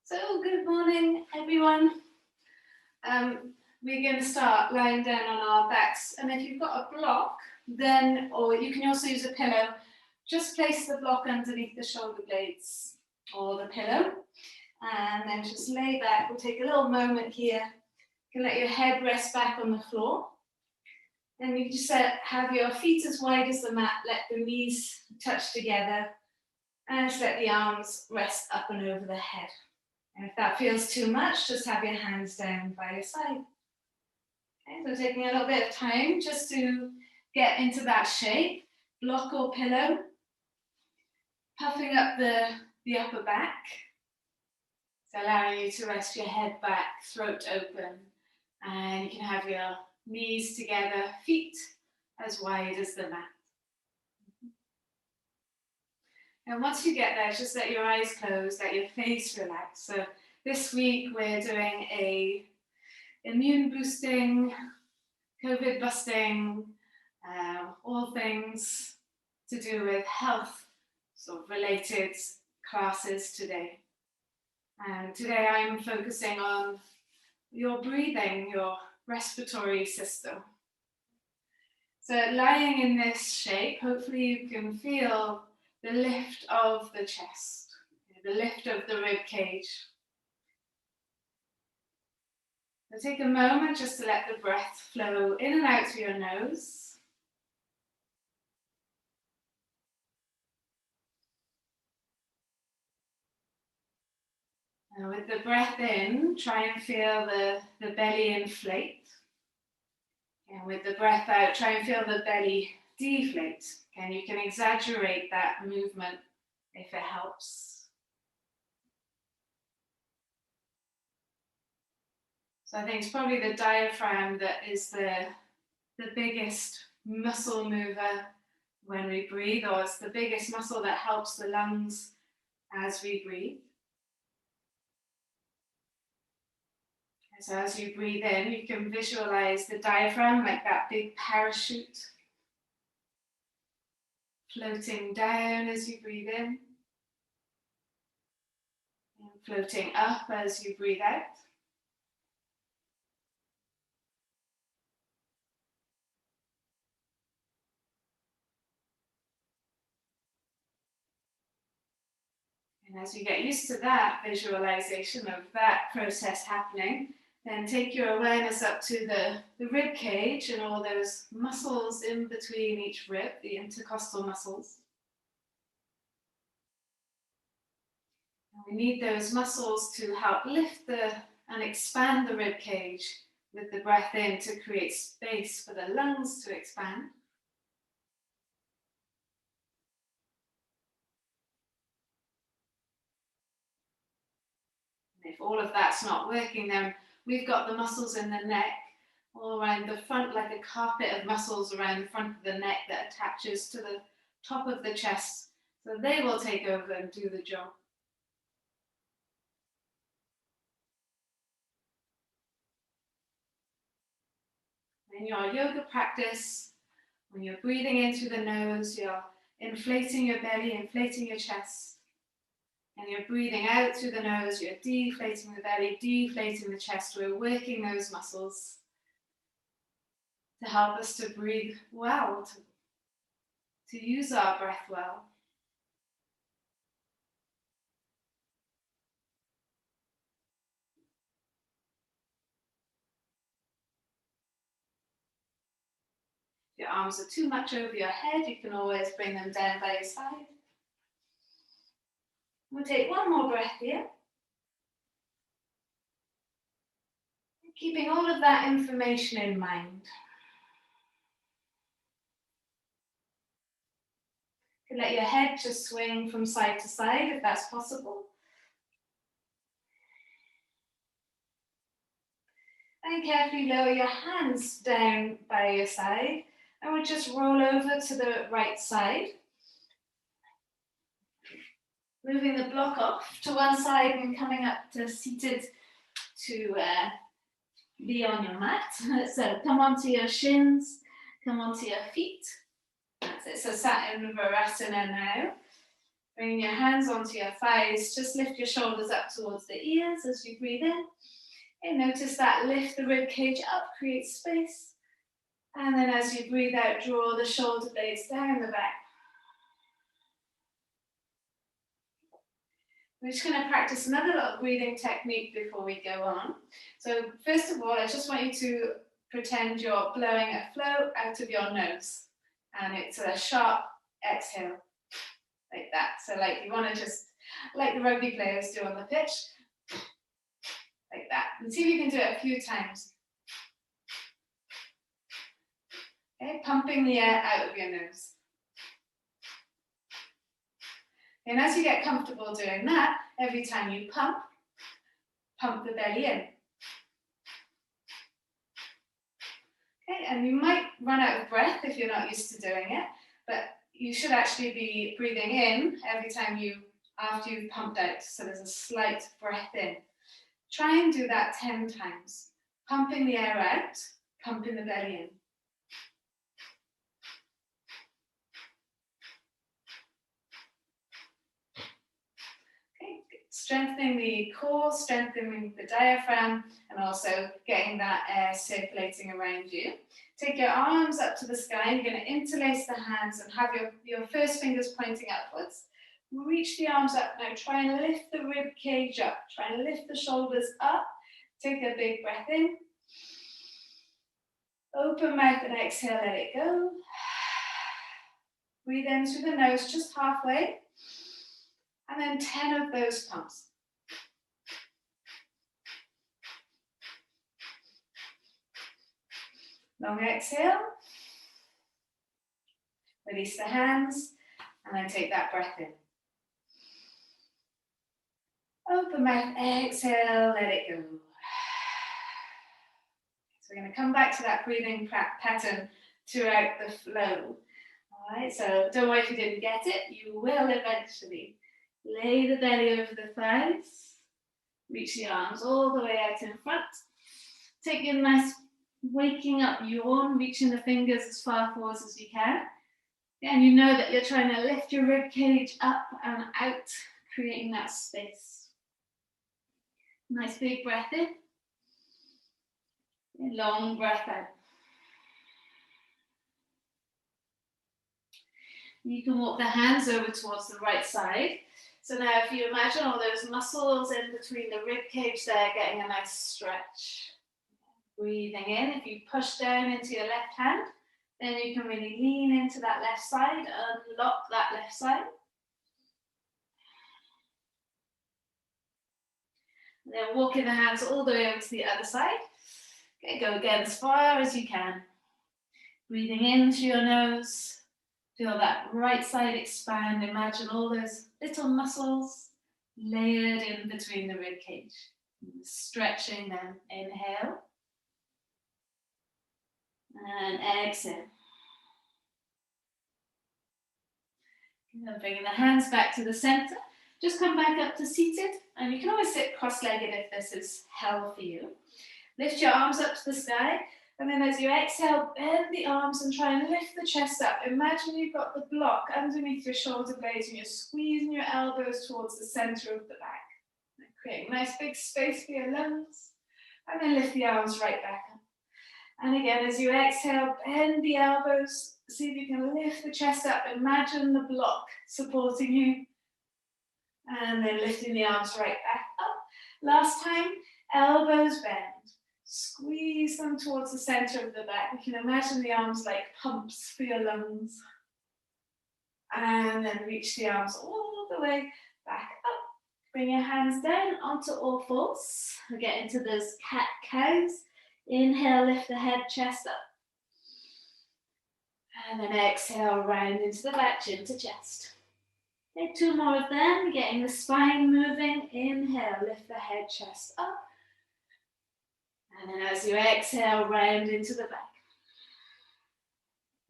So good morning, everyone. We're going to start lying down on our backs, and if you've got a block, then, or you can also use a pillow, just place the block underneath the shoulder blades or the pillow, and then just lay back. We'll take a little moment here. You can let your head rest back on the floor, and you can just have your feet as wide as the mat, let the knees touch together, and just let the arms rest up and over the head. And if that feels too much, just have your hands down by your side. Okay, so taking a little bit of time just to get into that shape, block or pillow, puffing up the upper back. So allowing you to rest your head back, throat open, and you can have your knees together, feet as wide as the mat. And once you get there, just let your eyes close, let your face relax. So this week we're doing a immune boosting, COVID busting, all things to do with health sort of related classes today. And today I'm focusing on your breathing, your respiratory system. So lying in this shape, hopefully you can feel the lift of the chest, the lift of the rib cage. So take a moment just to let the breath flow in and out through your nose. And with the breath in, try and feel the belly inflate. And with the breath out, try and feel the belly deflate. And you can exaggerate that movement if it helps. So I think it's probably the diaphragm that is the biggest muscle mover when we breathe, or it's the biggest muscle that helps the lungs as we breathe. And so as you breathe in, you can visualize the diaphragm like that big parachute floating down as you breathe in, and floating up as you breathe out. And as you get used to that visualization of that process happening, then take your awareness up to the rib cage and all those muscles in between each rib, the intercostal muscles. And we need those muscles to help lift and expand the rib cage with the breath in to create space for the lungs to expand. And if all of that's not working, then we've got the muscles in the neck all around the front, like a carpet of muscles around the front of the neck that attaches to the top of the chest. So they will take over and do the job. In your yoga practice, when you're breathing in through the nose, you're inflating your belly, inflating your chest. And you're breathing out through the nose, you're deflating the belly, deflating the chest. We're working those muscles to help us to breathe well, to use our breath well. If your arms are too much over your head, you can always bring them down by your side. We'll take one more breath here. Keeping all of that information in mind. You can let your head just swing from side to side if that's possible. And carefully lower your hands down by your side, and we'll just roll over to the right side. Moving the block off to one side and coming up to seated to be on your mat. So come onto your shins, come onto your feet. That's it. So sat in Virasana now. Bring your hands onto your thighs. Just lift your shoulders up towards the ears as you breathe in. And notice that lift the rib cage up, create space. And then as you breathe out, draw the shoulder blades down the back. We're just going to practice another little breathing technique before we go on. So first of all, I just want you to pretend you're blowing a flow out of your nose. And it's a sharp exhale, like that. So like you want to just, like the rugby players do on the pitch, like that. And see if you can do it a few times. Okay, pumping the air out of your nose. And as you get comfortable doing that, every time you pump the belly in. Okay, and you might run out of breath if you're not used to doing it, but you should actually be breathing in every time after you've pumped out. So there's a slight breath in. Try and do that 10 times. Pumping the air out, pumping the belly in. Strengthening the core, strengthening the diaphragm, and also getting that air circulating around you. Take your arms up to the sky. You're going to interlace the hands and have your first fingers pointing upwards. Reach the arms up now. Try and lift the rib cage up. Try and lift the shoulders up. Take a big breath in. Open mouth and exhale, let it go. Breathe in through the nose just halfway. And then 10 of those pumps. Long exhale. Release the hands. And then take that breath in. Open mouth, exhale, let it go. So we're going to come back to that breathing pattern throughout the flow. All right, so don't worry if you didn't get it. You will eventually. Lay the belly over the thighs. Reach the arms all the way out in front. Take a nice waking up yawn, reaching the fingers as far forward as you can. And you know that you're trying to lift your rib cage up and out, creating that space. Nice big breath in. A long breath out. You can walk the hands over towards the right side. So now if you imagine all those muscles in between the rib cage there getting a nice stretch. Breathing in, if you push down into your left hand, then you can really lean into that left side, unlock that left side. And then walking the hands all the way over to the other side. Okay, go again as far as you can. Breathing in through your nose. Feel that right side expand. Imagine all those little muscles layered in between the rib cage. Stretching them. Inhale. And exhale. And bringing the hands back to the center. Just come back up to seated. And you can always sit cross-legged if this is hell for you. Lift your arms up to the sky. And then as you exhale, bend the arms and try and lift the chest up. Imagine you've got the block underneath your shoulder blades and you're squeezing your elbows towards the center of the back. And create a nice big space for your lungs. And then lift the arms right back up. And again, as you exhale, bend the elbows. See if you can lift the chest up. Imagine the block supporting you. And then lifting the arms right back up. Last time, elbows bend. Squeeze them towards the center of the back. You can imagine the arms like pumps for your lungs. And then reach the arms all the way back up. Bring your hands down onto all fours. We'll get into those cat-cows. Inhale, lift the head, chest up. And then exhale, round into the back, chin to chest. Okay, 2 more of them, getting the spine moving. Inhale, lift the head, chest up. And then as you exhale, round into the back.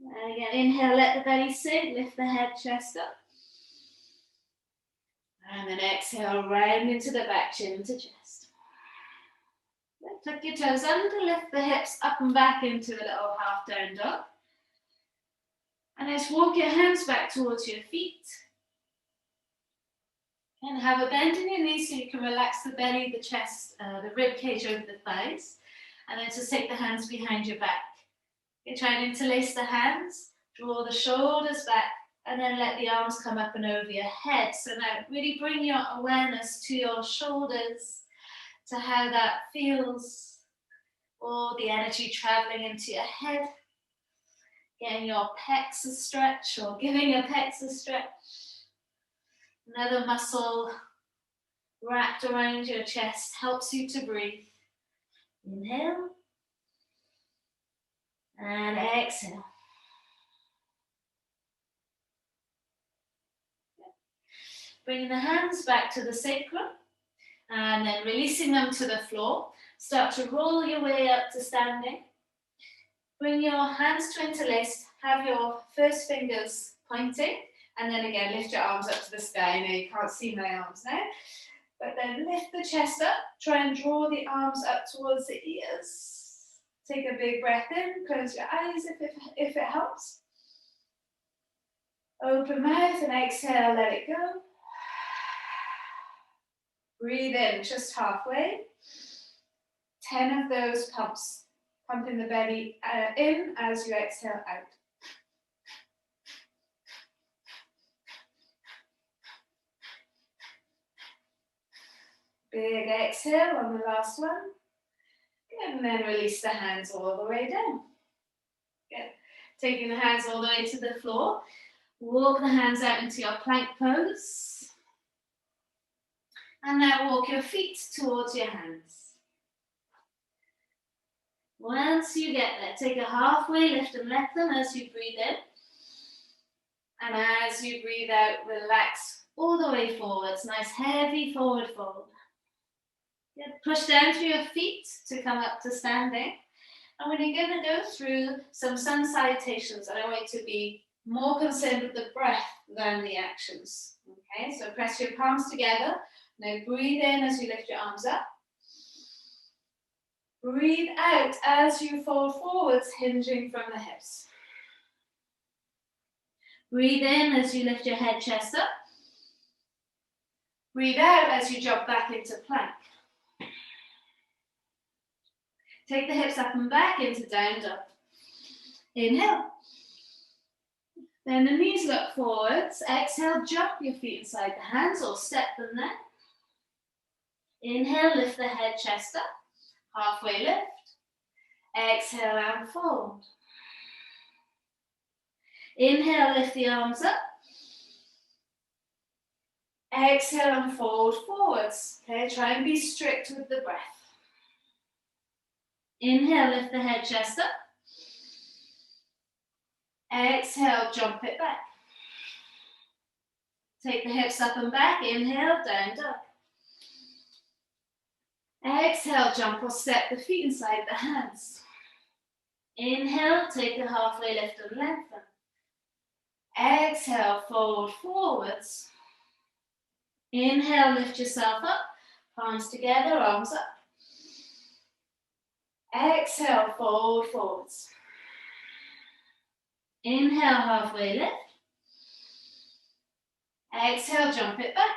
And again, inhale, let the belly sink, lift the head, chest up. And then exhale, round into the back, chin to chest. Tuck your toes under, lift the hips up and back into a little half down dog. And just walk your hands back towards your feet. And have a bend in your knees so you can relax the belly, the chest, the rib cage over the thighs. And then just take the hands behind your back. You try and interlace the hands, draw the shoulders back, and then let the arms come up and over your head. So now really bring your awareness to your shoulders, to how that feels, all the energy traveling into your head, getting your pecs a stretch or giving your pecs a stretch. Another muscle wrapped around your chest helps you to breathe. Inhale and exhale. Bring the hands back to the sacrum and then releasing them to the floor. Start to roll your way up to standing. Bring your hands to interlace. Have your first fingers pointing. And then again, lift your arms up to the sky. I know you can't see my arms now. But then lift the chest up. Try and draw the arms up towards the ears. Take a big breath in. Close your eyes if it helps. Open mouth and exhale, let it go. Breathe in just halfway. 10 of those pumps. Pumping the belly in as you exhale out. Big exhale on the last one. Good, and then release the hands all the way down. Good. Taking the hands all the way to the floor. Walk the hands out into your plank pose. And now walk your feet towards your hands. Once you get there, take a halfway lift and lengthen as you breathe in. And as you breathe out, relax all the way forwards. Nice heavy forward fold. Good. Push down through your feet to come up to standing. And we're going to go through some sun salutations. And I want you to be more concerned with the breath than the actions. Okay, so press your palms together. Now breathe in as you lift your arms up. Breathe out as you fold forwards, hinging from the hips. Breathe in as you lift your head, chest up. Breathe out as you drop back into plank. Take the hips up and back into down dog. Inhale. Then the knees look forwards. Exhale, jump your feet inside the hands or step them there. Inhale, lift the head, chest up. Halfway lift. Exhale and fold. Inhale, lift the arms up. Exhale and fold forwards. Okay, try and be strict with the breath. Inhale, lift the head, chest up. Exhale, jump it back. Take the hips up and back. Inhale, down dog. Exhale, jump or step the feet inside the hands. Inhale, take a halfway lift and lengthen. Exhale, fold forwards. Inhale, lift yourself up. Palms together, arms up. Exhale, fold forwards. Inhale, halfway lift. Exhale, jump it back.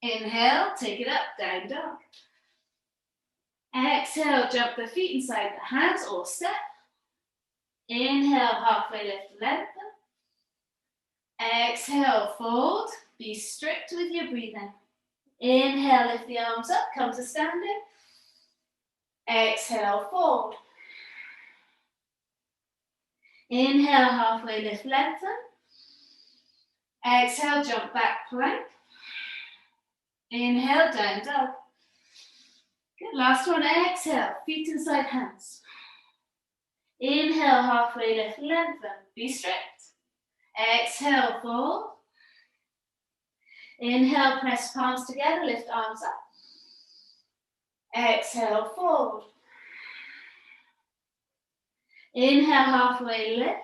Inhale, take it up, down dog. Exhale, jump the feet inside the hands or step. Inhale, halfway lift, lengthen. Exhale, fold. Be strict with your breathing. Inhale, lift the arms up, come to standing. Exhale, fold. Inhale, halfway lift, lengthen. Exhale, jump back, plank. Inhale, down dog. Good, last one, exhale, feet inside hands. Inhale, halfway lift, lengthen, be strict. Exhale, fold. Inhale, press palms together, lift arms up. Exhale, fold. Inhale, halfway lift.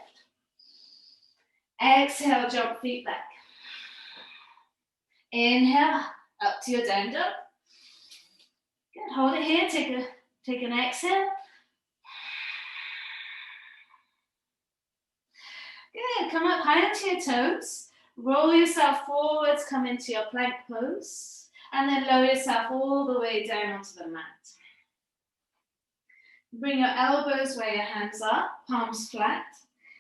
Exhale, jump feet back. Inhale, up to your down dog. Good, hold it here, take an exhale. Good, come up high onto your toes. Roll yourself forwards, come into your plank pose, and then lower yourself all the way down onto the mat. Bring your elbows where your hands are, palms flat,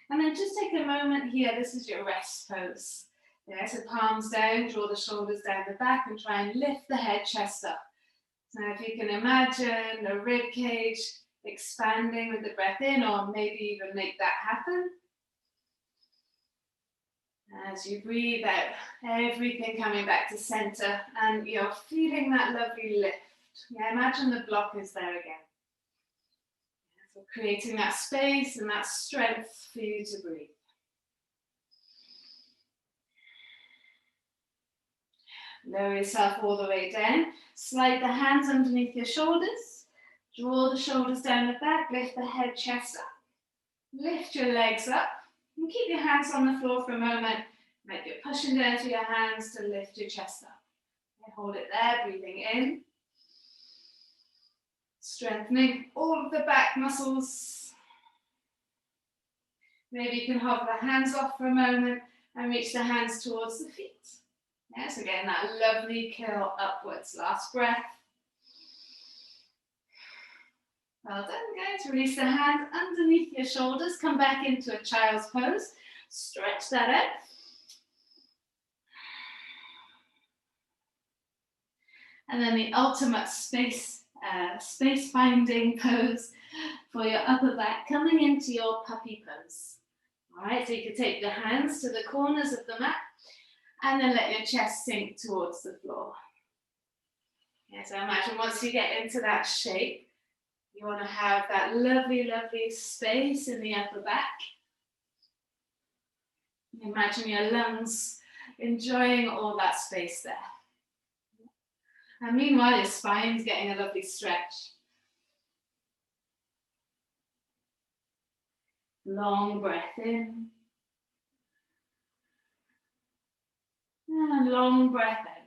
and then just take a moment here. This is your rest pose. Yeah, so palms down, draw the shoulders down the back, and try and lift the head, chest up. So if you can imagine the rib cage expanding with the breath in, or maybe even make that happen. As you breathe out, everything coming back to center, and you're feeling that lovely lift. Yeah, imagine the block is there again. So creating that space and that strength for you to breathe. Lower yourself all the way down. Slide the hands underneath your shoulders. Draw the shoulders down the back. Lift the head, chest up. Lift your legs up. And keep your hands on the floor for a moment. Like you're pushing down through your hands to lift your chest up. And hold it there, breathing in. Strengthening all of the back muscles. Maybe you can hover the hands off for a moment and reach the hands towards the feet. Yes, again, that lovely curl upwards. Last breath. Well done. Going to release the hands underneath your shoulders. Come back into a child's pose. Stretch that out. And then the ultimate space finding pose for your upper back, coming into your puppy pose. All right, so you can take your hands to the corners of the mat and then let your chest sink towards the floor. Yeah, so imagine once you get into that shape, you want to have that lovely, lovely space in the upper back. Imagine your lungs enjoying all that space there. And meanwhile, your spine's getting a lovely stretch. Long breath in. And long breath out.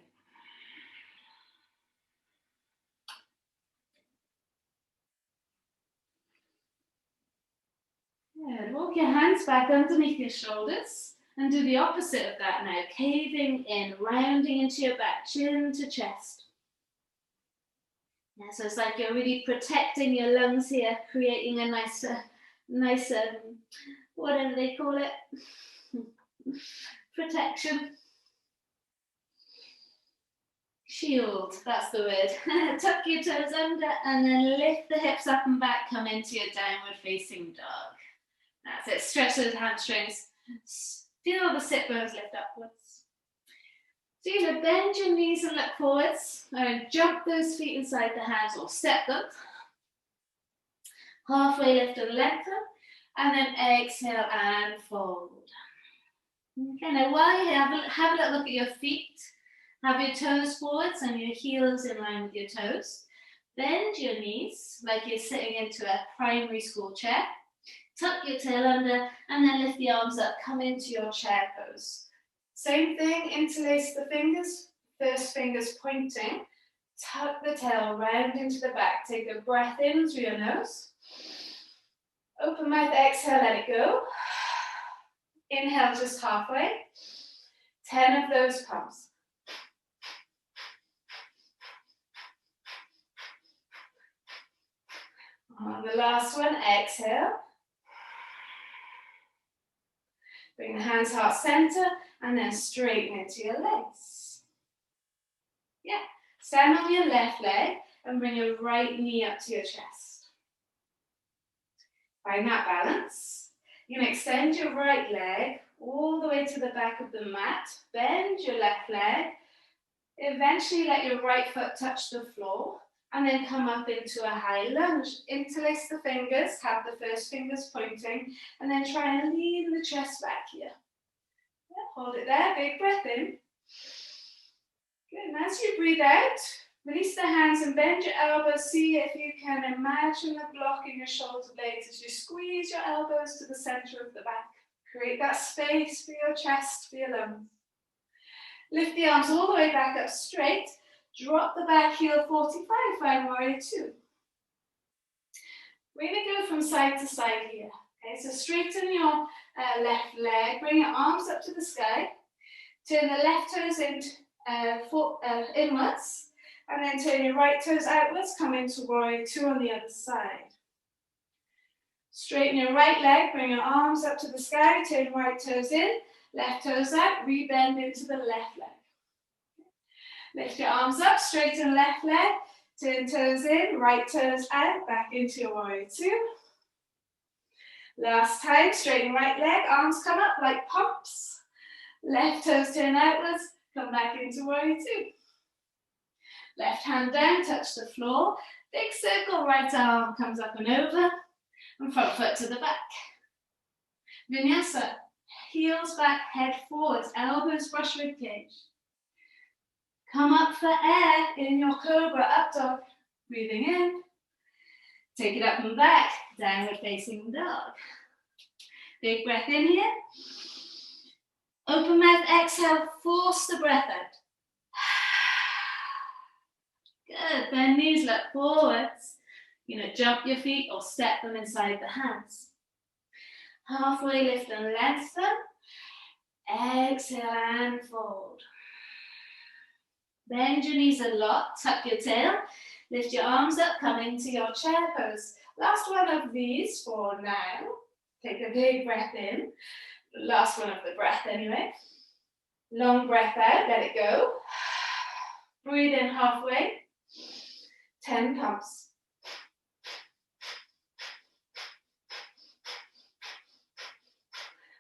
Good. Walk your hands back underneath your shoulders and do the opposite of that now. Caving in, rounding into your back, chin to chest. Yeah, so it's like you're really protecting your lungs here, creating a nice, whatever they call it, protection. Shield, that's the word. Tuck your toes under and then lift the hips up and back, come into your downward facing dog. That's it, stretch those hamstrings. Feel the sit bones lift upwards. So you're going to bend your knees and look forwards. And jump those feet inside the hands or step them. Halfway lift and lengthen. And then exhale and fold. Okay, now while you're here, have a little look at your feet. Have your toes forwards and your heels in line with your toes. Bend your knees like you're sitting into a primary school chair. Tuck your tail under and then lift the arms up. Come into your chair pose. Same thing, interlace the fingers. First fingers pointing. Tuck the tail round into the back. Take a breath in through your nose. Open mouth, exhale, let it go. Inhale just halfway. 10 of those pumps. On the last one, exhale. Bring the hands heart center and then straighten into your legs. Yeah, stand on your left leg and bring your right knee up to your chest. Find that balance. You're going to extend your right leg all the way to the back of the mat. Bend your left leg. Eventually let your right foot touch the floor. And then come up into a high lunge. Interlace the fingers, have the first fingers pointing, and then try and lean the chest back here. Yeah, hold it there, big breath in. Good, and as you breathe out, release the hands and bend your elbows. See if you can imagine the block in your shoulder blades as you squeeze your elbows to the center of the back. Create that space for your chest, for your lungs. Lift the arms all the way back up straight. Drop the back heel 45, find warrior 2. We're going to go from side to side here. Okay, so straighten your left leg, bring your arms up to the sky. Turn the left toes in, inwards, and then turn your right toes outwards, come into warrior two on the other side. Straighten your right leg, bring your arms up to the sky, turn right toes in, left toes out, rebend into the left leg. Lift your arms up, straighten left leg, turn toes in, right toes out, back into your warrior two. Last time, straighten right leg, arms come up like pumps. Left toes turn outwards, come back into warrior two. Left hand down, touch the floor. Big circle, right arm comes up and over, and front foot to the back. Vinyasa, heels back, head forwards, elbows brush rib cage. Come up for air in your cobra, up dog. Breathing in. Take it up and back, downward facing dog. Big breath in here. Open mouth, exhale, force the breath out. Good, bend knees, look forwards. You're going to jump your feet or step them inside the hands. Halfway lift and lengthen. Exhale and fold. Bend your knees a lot, tuck your tail. Lift your arms up, come into your chair pose. Last one of these for now. Take a big breath in. Last one of the breath anyway. Long breath out, let it go. Breathe in halfway. 10 pumps.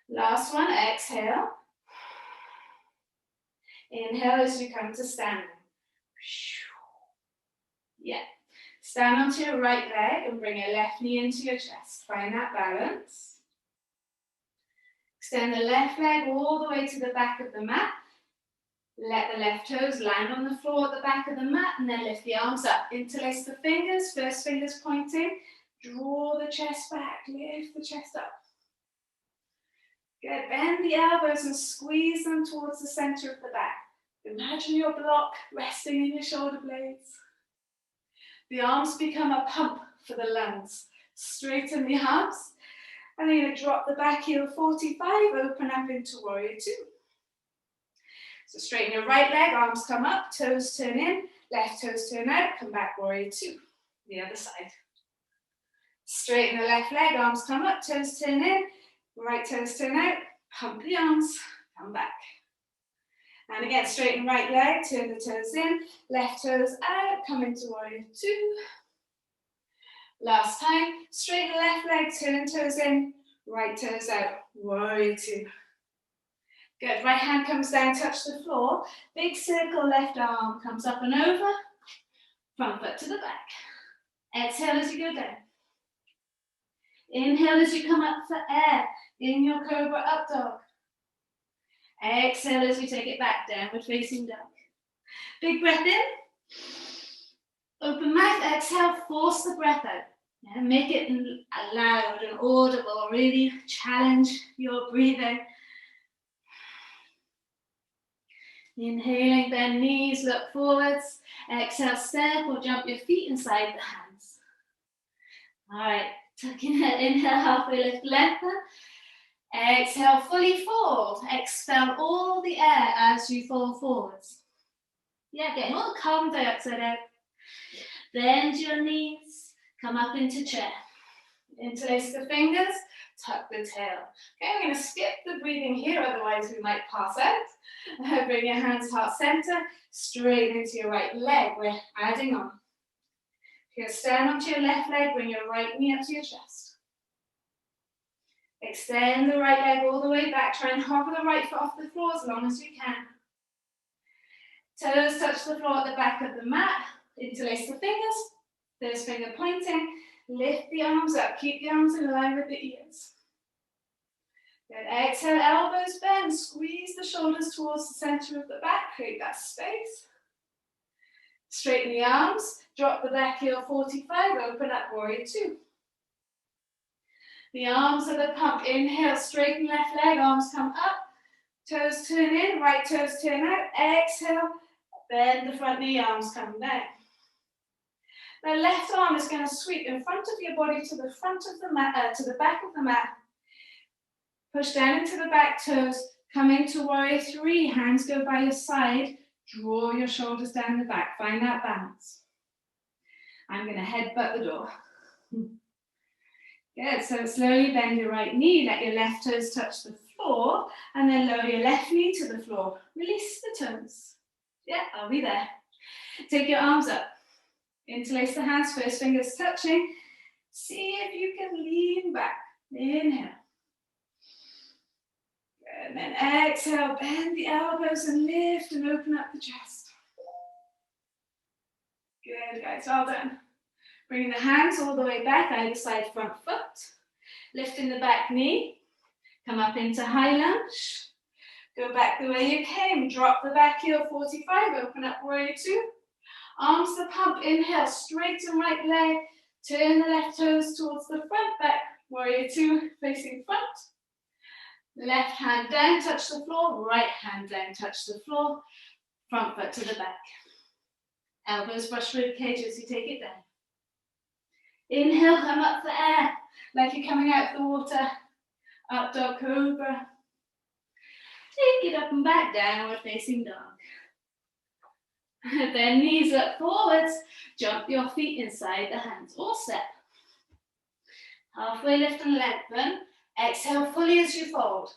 Last one, exhale. Inhale as you come to standing. Yeah. Stand onto your right leg and bring your left knee into your chest. Find that balance. Extend the left leg all the way to the back of the mat. Let the left toes land on the floor at the back of the mat and then lift the arms up. Interlace the fingers, first fingers pointing. Draw the chest back, lift the chest up. Good, bend the elbows and squeeze them towards the center of the back. Imagine your block resting in your shoulder blades. The arms become a pump for the lungs. Straighten the arms. And then you're going to drop the back heel 45, open up into warrior two. So straighten your right leg, arms come up, toes turn in, left toes turn out, come back, warrior two. The other side. Straighten the left leg, arms come up, toes turn in, right toes turn out, pump the arms, come back. And again, straighten right leg, turn the toes in, left toes out, come into warrior two. Last time, straighten the left leg, turn toes in, right toes out, warrior two. Good, right hand comes down, touch the floor. Big circle, left arm comes up and over, front foot to the back. Exhale as you go down. Inhale as you come up for air, in your cobra up dog. Exhale as you take it back, downward facing dog. Big breath in. Open mouth, exhale, force the breath out. And make it loud and audible, really challenge your breathing. Inhaling, bend knees, look forwards. Exhale, step or jump your feet inside the hands. All right, tuck in, inhale, halfway lift, lengthen. Exhale, fully fold. Expel all the air as you fall forwards. Yeah, getting all the carbon dioxide out. Bend your knees, come up into chair. Interlace the fingers, tuck the tail. Okay, we're going to skip the breathing here, otherwise we might pass out. Bring your hands heart center, straight into your right leg. We're adding on. You're going to stand onto your left leg, bring your right knee up to your chest. Extend the right leg all the way back. Try and hover the right foot off the floor as long as you can. Toes touch the floor at the back of the mat. Interlace the fingers. First finger pointing. Lift the arms up. Keep the arms in line with the ears. Good. Exhale, elbows bend. Squeeze the shoulders towards the center of the back. Create that space. Straighten the arms. Drop the back heel 45. Open up warrior two. The arms are the pump. Inhale, straighten left leg. Arms come up. Toes turn in. Right toes turn out. Exhale. Bend the front knee. Arms come down. The left arm is going to sweep in front of your body to the front of the mat, to the back of the mat. Push down into the back toes, Come into warrior three, hands go by your side, draw your shoulders down the back, find that balance. I'm gonna headbutt the door. Good, so slowly bend your right knee, let your left toes touch the floor, and then lower your left knee to the floor. Release the toes. Yeah, I'll be there. Take your arms up. Interlace the hands, first fingers touching. See if you can lean back. Inhale. And then exhale, bend the elbows and lift and open up the chest. Good, guys, well done. Bringing the hands all the way back, either side front foot. Lifting the back knee. Come up into high lunge. Go back the way you came. Drop the back heel, 45. Open up warrior two. Arms to pump. Inhale, straighten right leg. Turn the left toes towards the front, back. Warrior two, facing front. Left hand down, touch the floor. Right hand down, touch the floor. Front foot to the back. Elbows brush rib cage as you take it down. Inhale, come up for air, like you're coming out of the water. Up dog cobra. Take it up and back, downward facing dog. Then knees up forwards, jump your feet inside the hands, or step. Halfway lift and lengthen. Exhale fully as you fold.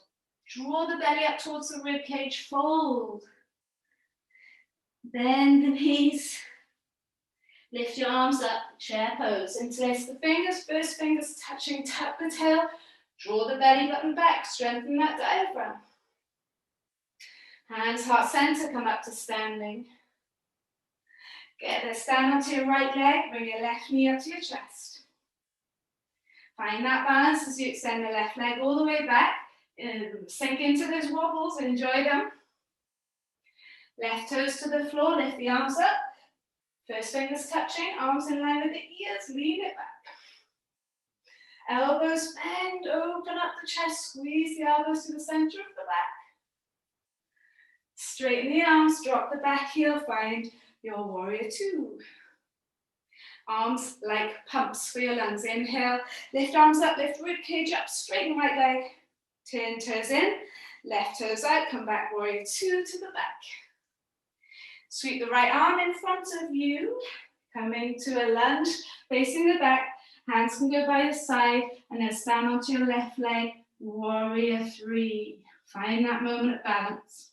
Draw the belly up towards the rib cage, fold. Bend the knees. Lift your arms up, chair pose. Interlace the fingers, first fingers touching, tuck the tail. Draw the belly button back, strengthen that diaphragm. Hands heart center, come up to standing. Get there, stand onto your right leg, bring your left knee up to your chest. Find that balance as you extend the left leg all the way back. Sink into those wobbles, enjoy them. Left toes to the floor, lift the arms up. First fingers touching, arms in line with the ears, lean it back. Elbows bend, open up the chest, squeeze the elbows to the center of the back. Straighten the arms, drop the back heel, find your warrior two. Arms like pumps for your lungs. Inhale, lift arms up, lift rib cage up, straighten right leg. Turn toes in, left toes out, come back, warrior two to the back. Sweep the right arm in front of you. Come into a lunge, facing the back. Hands can go by your side, and then stand onto your left leg, warrior three. Find that moment of balance.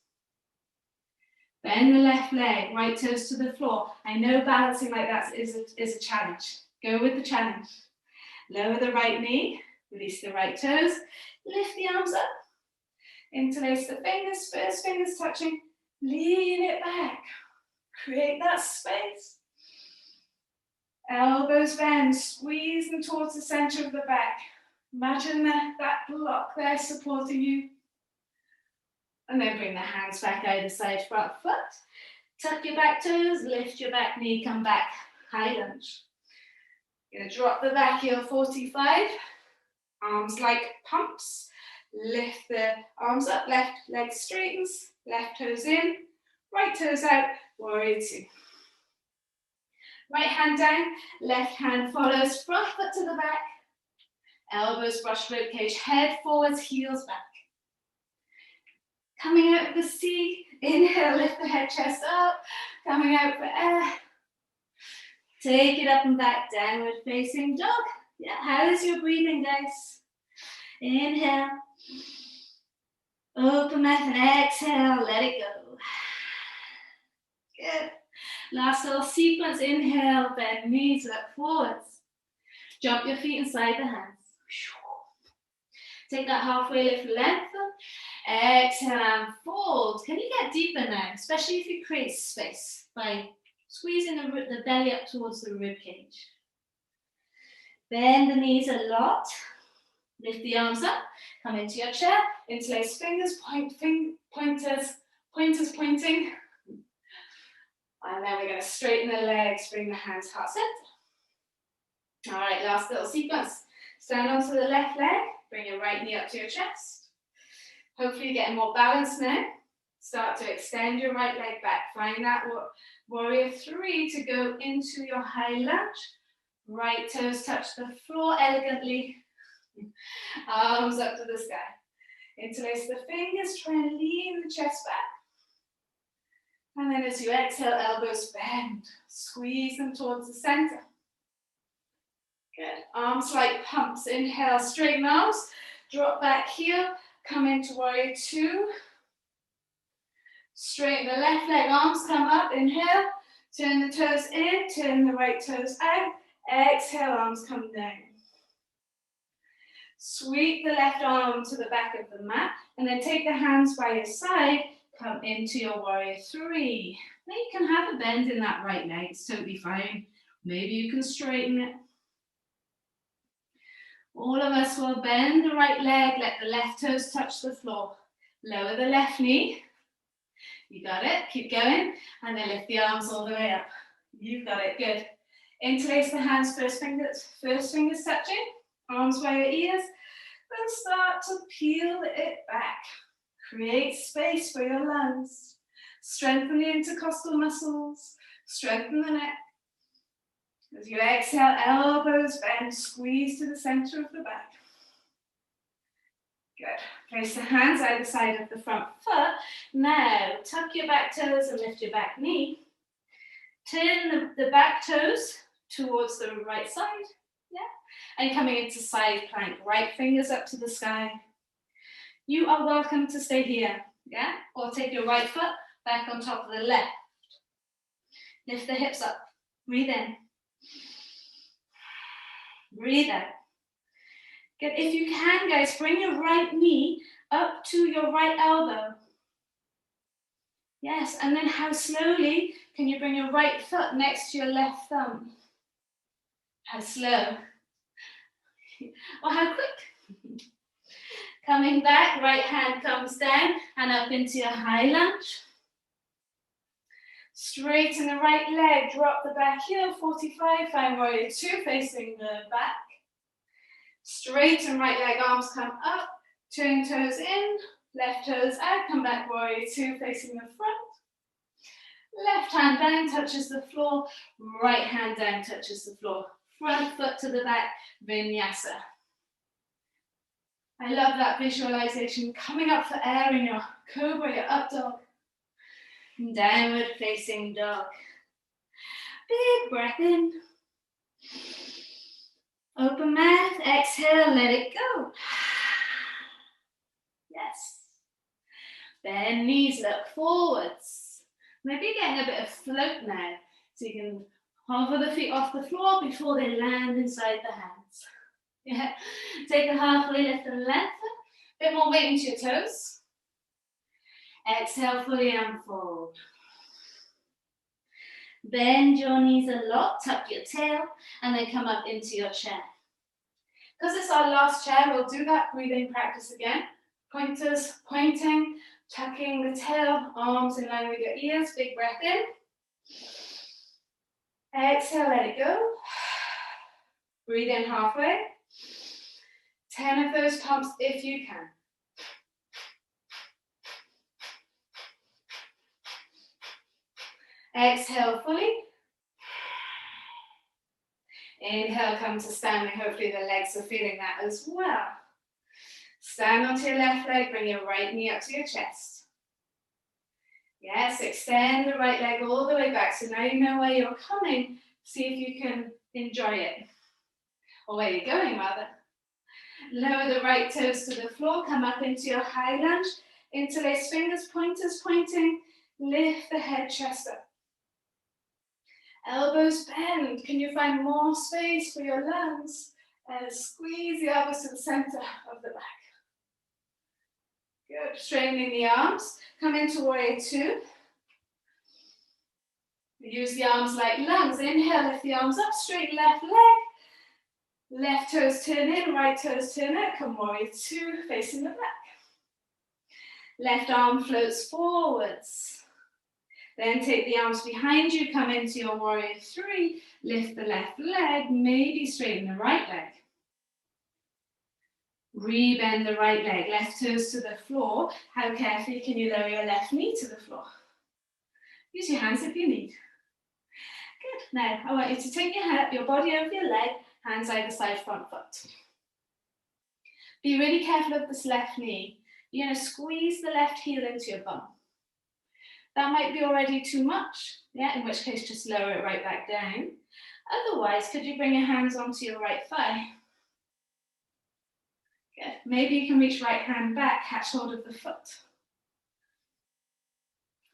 Bend the left leg, right toes to the floor. I know balancing like that is a challenge. Go with the challenge. Lower the right knee, release the right toes, lift the arms up. Interlace the fingers, first fingers touching, lean it back. Create that space. Elbows bend, squeeze them towards the center of the back. Imagine that block there supporting you. And then bring the hands back either side, front foot. Tuck your back toes, lift your back knee, come back, high lunge. You're gonna drop the back heel, 45. Arms like pumps. Lift the arms up, left leg straightens, left toes in, right toes out, warrior two. Right hand down, left hand follows, front foot to the back. Elbows brush rib cage, head forwards, heels back. Coming out of the C, inhale, lift the head, chest up. Coming out for air. Take it up and back, downward facing dog. Yeah, how is your breathing, guys? Inhale. Open mouth and exhale, let it go. Good. Last little sequence, inhale, bend knees, look forwards. Jump your feet inside the hands. Take that halfway lift, lengthen. Exhale and fold. Can you get deeper now? Especially if you create space by squeezing the belly up towards the rib cage. Bend the knees a lot. Lift the arms up. Come into your chair. Interlace fingers, pointers pointing. And then we're going to straighten the legs, bring the hands heart center. All right, last little sequence. Stand onto the left leg, bring your right knee up to your chest. Hopefully you're getting more balance now. Start to extend your right leg back. Find that warrior three to go into your high lunge. Right toes touch the floor elegantly. Arms up to the sky. Interlace the fingers, try and lean the chest back. And then as you exhale, elbows bend. Squeeze them towards the center. Good. Arms like pumps. Inhale, straighten arms. Drop back heel. Come into warrior two. Straighten the left leg, arms come up. Inhale. Turn the toes in. Turn the right toes out. Exhale, arms come down. Sweep the left arm to the back of the mat. And then take the hands by your side. Come into your warrior three. Now you can have a bend in that right leg. It's totally fine. Maybe you can straighten it. All of us will bend the right leg, let the left toes touch the floor. Lower the left knee. You got it, keep going. And then lift the arms all the way up. You've got it, good. Interlace the hands, first fingers touching. Arms by your ears. Then start to peel it back. Create space for your lungs. Strengthen the intercostal muscles. Strengthen the neck. As you exhale, elbows bend, squeeze to the center of the back. Good. Place the hands either side of the front foot. Now, tuck your back toes and lift your back knee. Turn the back toes towards the right side. Yeah. And coming into side plank, right fingers up to the sky. You are welcome to stay here. Yeah. Or take your right foot back on top of the left. Lift the hips up. Breathe in. Breathe out. Good. If you can, guys, bring your right knee up to your right elbow. Yes, and then how slowly can you bring your right foot next to your left thumb? How slow? Or how quick? Coming back, right hand comes down and up into your high lunge. Straighten the right leg, drop the back heel, 45, find warrior two, facing the back. Straighten right leg, arms come up, turn toes in, left toes out, come back, warrior two, facing the front. Left hand down, touches the floor, right hand down, touches the floor. Front foot to the back, vinyasa. I love that visualization, coming up for air in your cobra, your up dog. Downward facing dog. Big breath in. Open mouth, exhale, let it go. Yes. Bend knees, look forwards. Maybe getting a bit of float now. So you can hover the feet off the floor before they land inside the hands. Yeah. Take a halfway lift and lengthen. Bit more weight into your toes. Exhale, fully unfold. Bend your knees a lot, tuck your tail, and then come up into your chair. Because it's our last chair, we'll do that breathing practice again. Pointers, pointing, tucking the tail, arms in line with your ears, big breath in. Exhale, let it go. Breathe in halfway. 10 of those pumps if you can. Exhale fully. Inhale, come to standing. Hopefully the legs are feeling that as well. Stand onto your left leg, bring your right knee up to your chest. Yes, extend the right leg all the way back. So now you know where you're coming. See if you can enjoy it. Or where you're going, rather. Lower the right toes to the floor. Come up into your high lunge. Interlace fingers, pointers pointing. Lift the head, chest up. Elbows bend. Can you find more space for your lungs? And squeeze the elbows to the center of the back. Good. Straightening the arms. Come into warrior two. Use the arms like lungs. Inhale, lift the arms up, straight left leg. Left toes turn in, right toes turn out. Come warrior two, facing the back. Left arm floats forwards. Then take the arms behind you, come into your warrior three, lift the left leg, maybe straighten the right leg. Rebend the right leg, left toes to the floor. How carefully can you lower your left knee to the floor? Use your hands if you need. Good. Now, I want you to take your body over your leg, hands either side, front foot. Be really careful of this left knee. You're going to squeeze the left heel into your bum. That might be already too much, yeah, in which case just lower it right back down. Otherwise, could you bring your hands onto your right thigh? Good. Maybe you can reach right hand back, catch hold of the foot.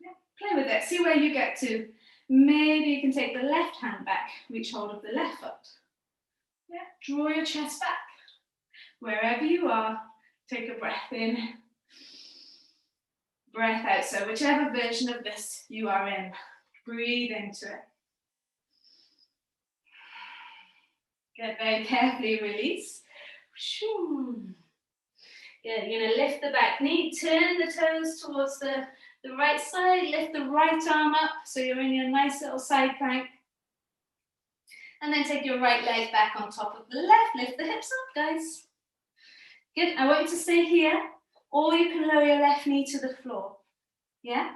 Yeah, play with it, see where you get to. Maybe you can take the left hand back, reach hold of the left foot. Yeah, draw your chest back. Wherever you are, take a breath in, breath out. So whichever version of this you are in, breathe into it. Good, very carefully release. Good, you're gonna lift the back knee, turn the toes towards the right side, lift the right arm up so you're in your nice little side plank. And then take your right leg back on top of the left, lift the hips up, guys. Good, I want you to stay here, or you can lower your left knee to the floor, yeah?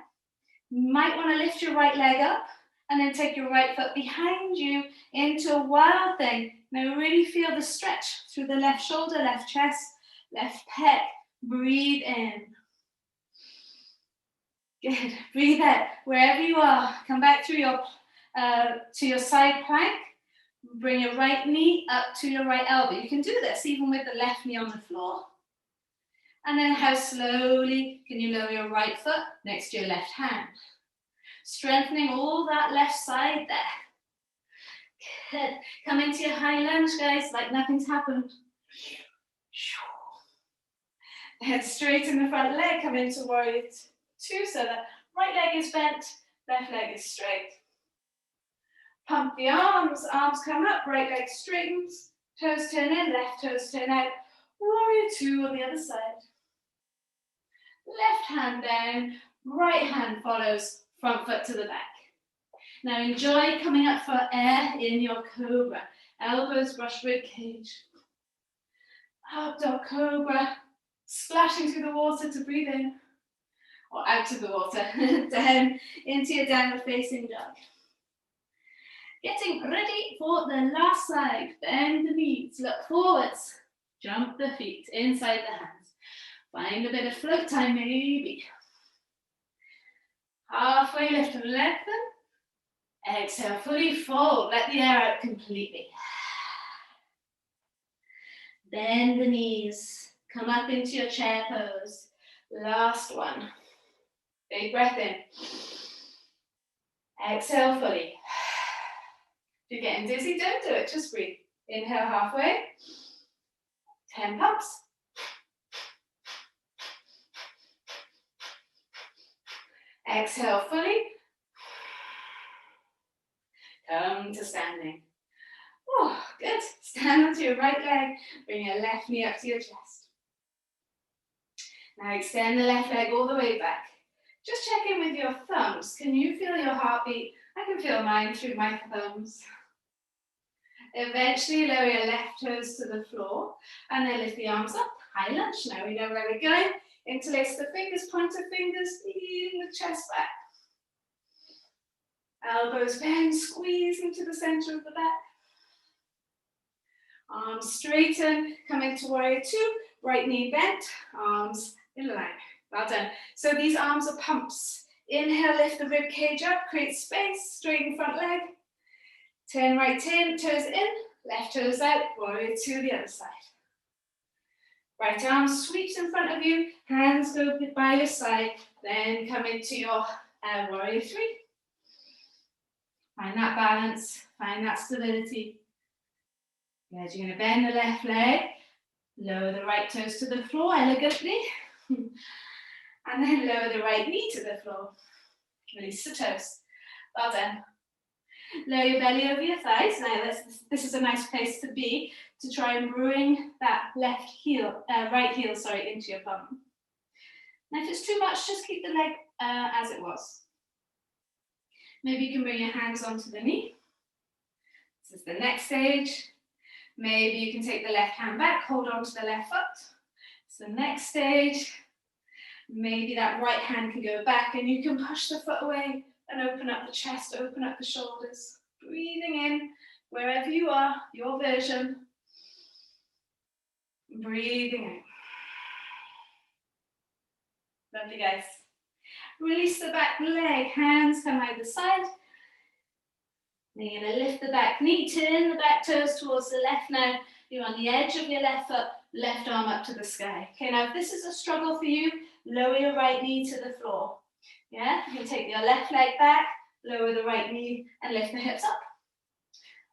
You might want to lift your right leg up, and then take your right foot behind you into a wild thing. Now really feel the stretch through the left shoulder, left chest, left pec. Breathe in. Good, breathe out. Wherever you are, come back through to your side plank. Bring your right knee up to your right elbow. You can do this even with the left knee on the floor. And then how slowly can you lower your right foot next to your left hand? Strengthening all that left side there. Good. Come into your high lunge, guys, like nothing's happened. Head straight in the front leg, come into warrior two, so that right leg is bent, left leg is straight. Pump the arms come up, right leg straightens, toes turn in, left toes turn out. Warrior two on the other side. Left hand down, right hand follows, front foot to the back. Now enjoy coming up for air in your cobra. Elbows brush rib cage. Up dog cobra. Splashing through the water to breathe in. Or out of the water. Down into your downward facing dog. Getting ready for the last side. Bend the knees, look forwards. Jump the feet inside the hands. Find a bit of float time maybe. Halfway lift and lengthen. Exhale, fully fold. Let the air out completely. Bend the knees. Come up into your chair pose. Last one. Big breath in. Exhale fully. If you're getting dizzy, don't do it. Just breathe. Inhale halfway. 10 pumps. Exhale fully. Come to standing. Oh, good. Stand onto your right leg. Bring your left knee up to your chest. Now extend the left leg all the way back. Just check in with your thumbs. Can you feel your heartbeat? I can feel mine through my thumbs. Eventually lower your left toes to the floor and then lift the arms up. High lunge. Now we know where we're going. Interlace the fingers, pointer fingers, leading the chest back. Elbows bend, squeeze into the center of the back. Arms straighten, come into warrior two, right knee bent, arms in line. Well done. So these arms are pumps. Inhale, lift the rib cage up, create space, straighten front leg. Turn right toes in, left toes out, warrior two, the other side. Right arm sweeps in front of you, hands go by your side, then come into your warrior three. Find that balance, find that stability. Good, you're going to bend the left leg, lower the right toes to the floor elegantly, and then lower the right knee to the floor. Release the toes. Well done. Lower your belly over your thighs. Now this is a nice place to be, to try and bring that right heel, into your bum. Now if it's too much, just keep the leg as it was. Maybe you can bring your hands onto the knee. This is the next stage. Maybe you can take the left hand back, hold on to the left foot. It's the next stage. Maybe that right hand can go back and you can push the foot away and open up the chest, open up the shoulders. Breathing in wherever you are, your version. Breathing out. Lovely, guys. Release the back leg, hands come either side. Then you're going to lift the back knee, turn the back toes towards the left now. You're on the edge of your left foot, left arm up to the sky. Okay, now if this is a struggle for you, lower your right knee to the floor. Yeah, you can take your left leg back, lower the right knee and lift the hips up.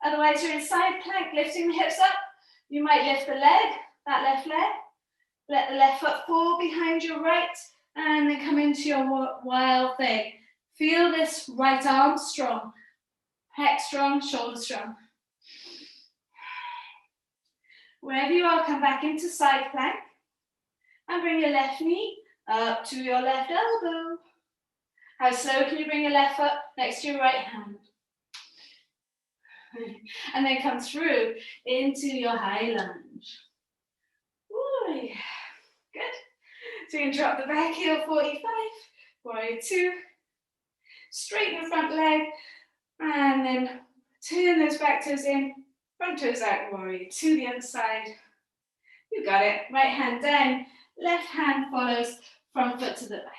Otherwise, you're in side plank, lifting the hips up. You might lift the leg, that left leg. Let the left foot fall behind your right and then come into your wild thing. Feel this right arm strong. Pec strong, shoulder strong. Wherever you are, come back into side plank and bring your left knee up to your left elbow. How slow can you bring your left foot next to your right hand? And then come through into your high lunge. Ooh, yeah. Good. So you can drop the back heel, 45, warrior 2. Straighten the front leg, and then turn those back toes in, front toes out, warrior 2, the other side. You got it. Right hand down, left hand follows, front foot to the back.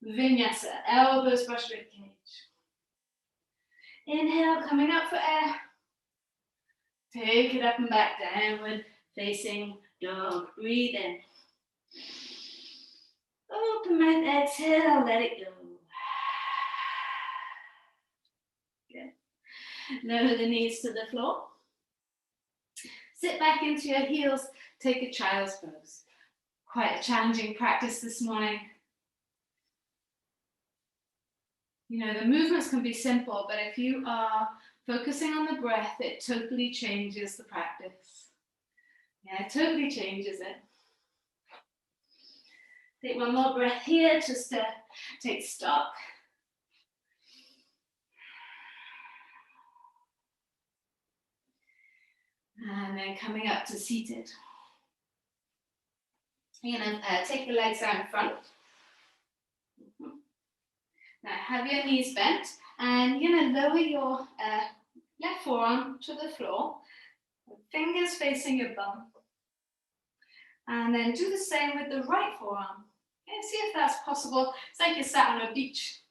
Vinyasa, elbows brush rib cage. Inhale, coming up for air. Take it up and back, downward facing dog. Breathe in. Open mouth, exhale, let it go. Good. Lower the knees to the floor. Sit back into your heels, take a child's pose. Quite a challenging practice this morning. You know, the movements can be simple, but if you are focusing on the breath, it totally changes the practice. Yeah, it totally changes it. Take one more breath here, just to take stock. And then coming up to seated. You're going to take the legs out in front. Now have your knees bent, and you're going to lower your left forearm to the floor, fingers facing your bum. And then do the same with the right forearm. Okay, see if that's possible. It's like you're sat on a beach.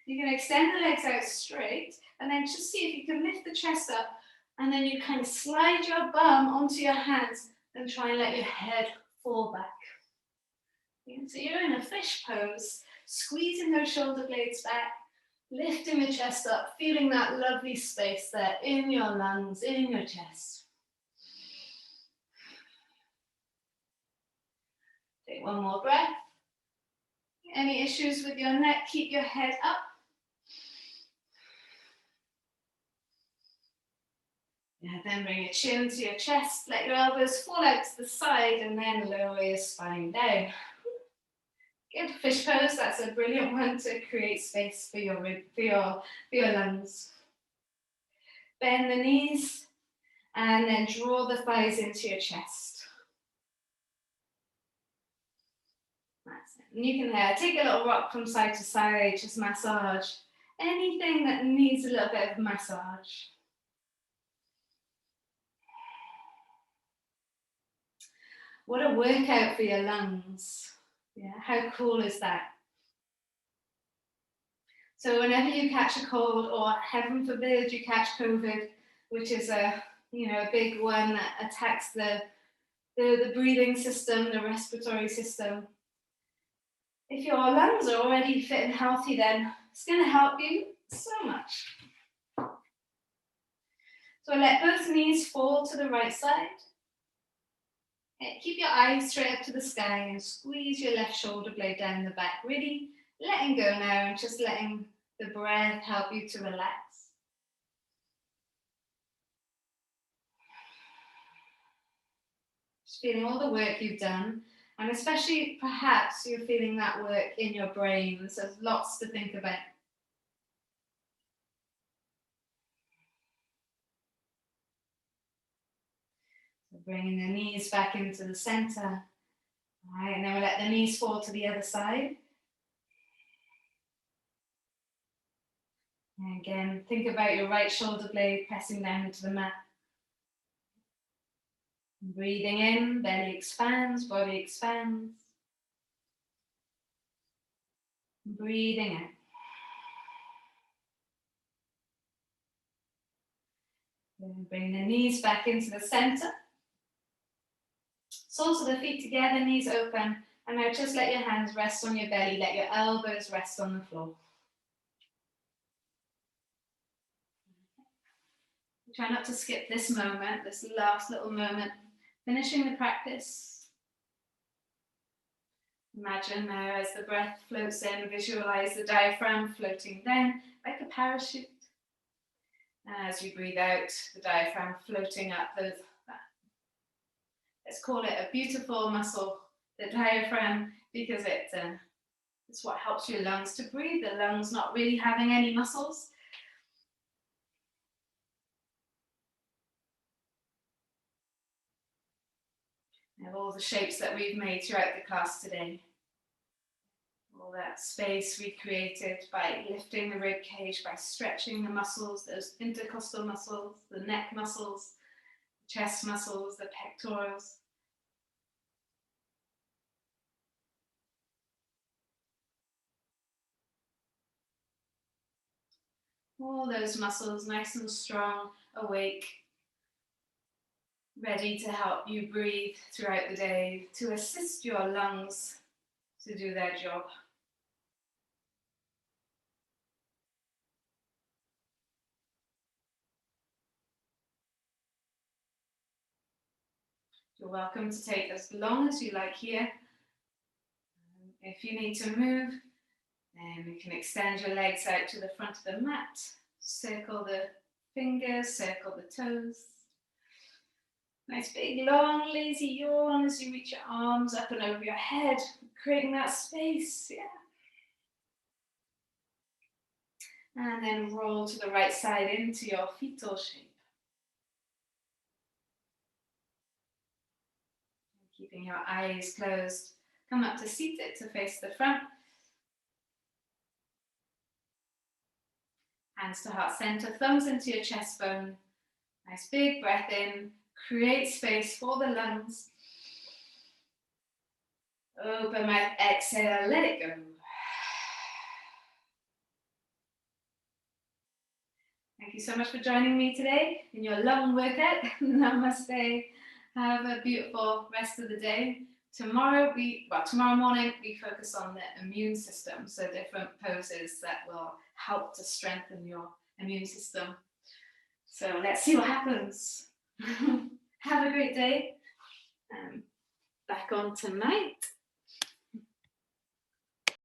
You can extend the legs out straight, and then just see if you can lift the chest up, and then you kind of slide your bum onto your hands and try and let your head fall back. Okay, so you're in a fish pose, squeezing those shoulder blades back, lifting the chest up, feeling that lovely space there in your lungs, in your chest. Take one more breath. Any issues with your neck, keep your head up. Yeah, then bring your chin to your chest, let your elbows fall out to the side, and then lower your spine down. Good, fish pose, that's a brilliant one to create space for your lungs. Bend the knees, and then draw the thighs into your chest. That's it. And you can take a little rock from side to side, just massage. Anything that needs a little bit of massage. What a workout for your lungs. Yeah, how cool is that? So whenever you catch a cold, or heaven forbid you catch COVID, which is a big one that attacks the breathing system, the respiratory system. If your lungs are already fit and healthy, then it's going to help you so much. So let both knees fall to the right side. Okay, keep your eyes straight up to the sky and squeeze your left shoulder blade down the back, really letting go now and just letting the breath help you to relax. Just feeling all the work you've done, and especially perhaps you're feeling that work in your brain, so there's lots to think about. So bringing the knees back into the center. All right, now we'll let the knees fall to the other side. And again, think about your right shoulder blade pressing down into the mat. Breathing in, belly expands, body expands. Breathing out. Then bring the knees back into the center. Soles of the feet together, knees open. And now just let your hands rest on your belly. Let your elbows rest on the floor. Try not to skip this moment, this last little moment. Finishing the practice. Imagine now as the breath floats in, visualize the diaphragm floating down like a parachute. As you breathe out, the diaphragm floating up. Let's call it a beautiful muscle, the diaphragm, because it's what helps your lungs to breathe. The lungs not really having any muscles. Of all the shapes that we've made throughout the class today. All that space we created by lifting the rib cage, by stretching the muscles, those intercostal muscles, the neck muscles, chest muscles, the pectorals. All those muscles nice and strong, awake, ready to help you breathe throughout the day, to assist your lungs to do their job. You're welcome to take as long as you like here. If you need to move, then you can extend your legs out to the front of the mat. Circle the fingers, circle the toes. Nice big long lazy yawn as you reach your arms up and over your head, creating that space, yeah. And then roll to the right side into your fetal shape. Keeping your eyes closed, come up to seated to face the front. Hands to heart center, thumbs into your chest bone. Nice big breath in, create space for the lungs. Open mouth, exhale, let it go. Thank you so much for joining me today in your lung workout. Namaste. Have a beautiful rest of the day. Tomorrow morning we focus on the immune system, so different poses that will help to strengthen your immune system. So let's see what happens. Have a great day. Back on tonight.